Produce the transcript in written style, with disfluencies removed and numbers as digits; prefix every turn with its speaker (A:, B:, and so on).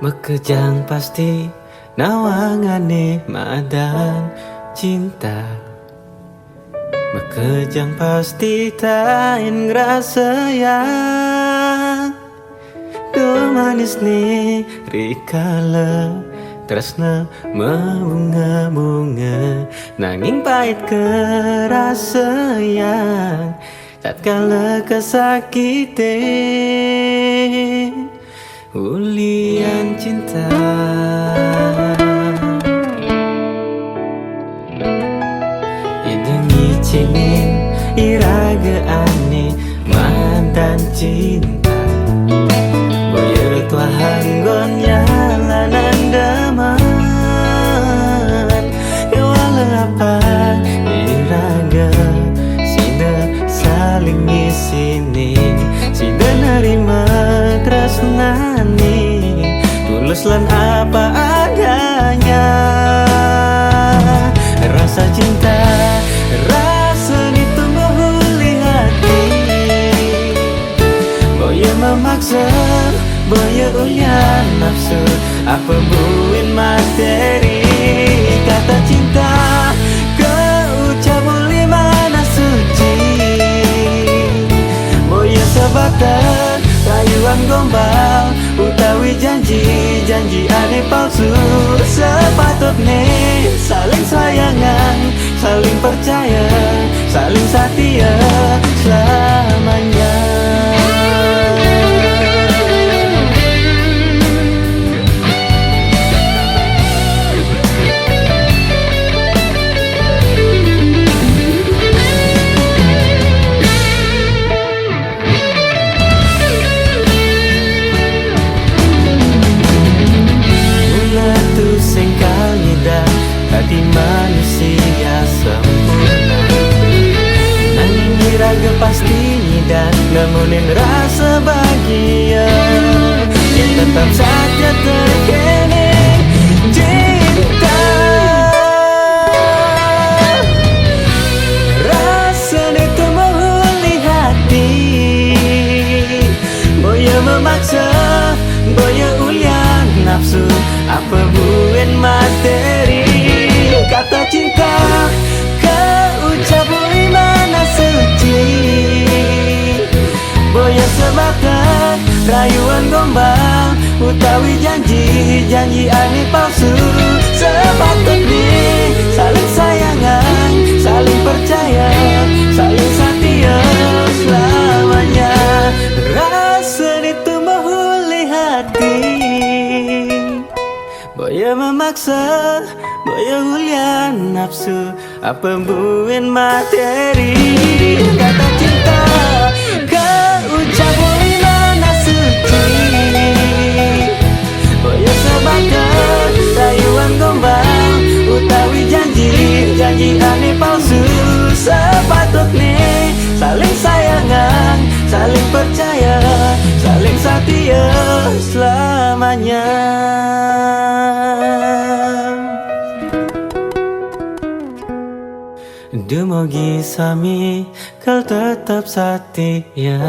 A: Mekejang pasti nawangane madan cinta. Mekejang pasti tain ngerasa ya. Do manis nih rikala tresna membunga-bunga, nanging pahit kerasa yang tatkala kesakitan ulian cinta. Idengi cingin iraga aneh mantan cinta. Boyo tua hanggon jalanan daman ya walaapa iraga sida saling ngisini, sida nerima tresnani tulus lan apa adanya. Rasa cinta rasa ditunggu huli hati, boyo memaksa boyo ulian nafsu apa buin materi. Kata cinta keucap uli mana suci, boyo sebatas rayuan gombal utawi janji aneh palsu. Sepatutnya saling sayangan, saling percaya, saling setia selamanya. Hati manusia sempurna, nanging iraga pasti nyidak namunin rasa bahagia yang tetap saja terkene cinta. Rasa itu menghuli hati, boyo memaksa boyo ulian nafsu apa buin materi. Kata cinta keucap mana suci, boyo sebatas rayuan gombal utawi janji aneh palsu. Sepatutnya saling sayangan, saling percaya, saling setia selamanya. Rasa itu menghuli hati, boyo memaksa boyo ulian nafsu apa buin materi. Kata cinta keucap mana suci, boyo sebatas rayuan gombal utawi janji aneh palsu. Sepatutnya saling sayangan, saling percaya, saling setia selamanya. Dumugi sami kal tetap setia.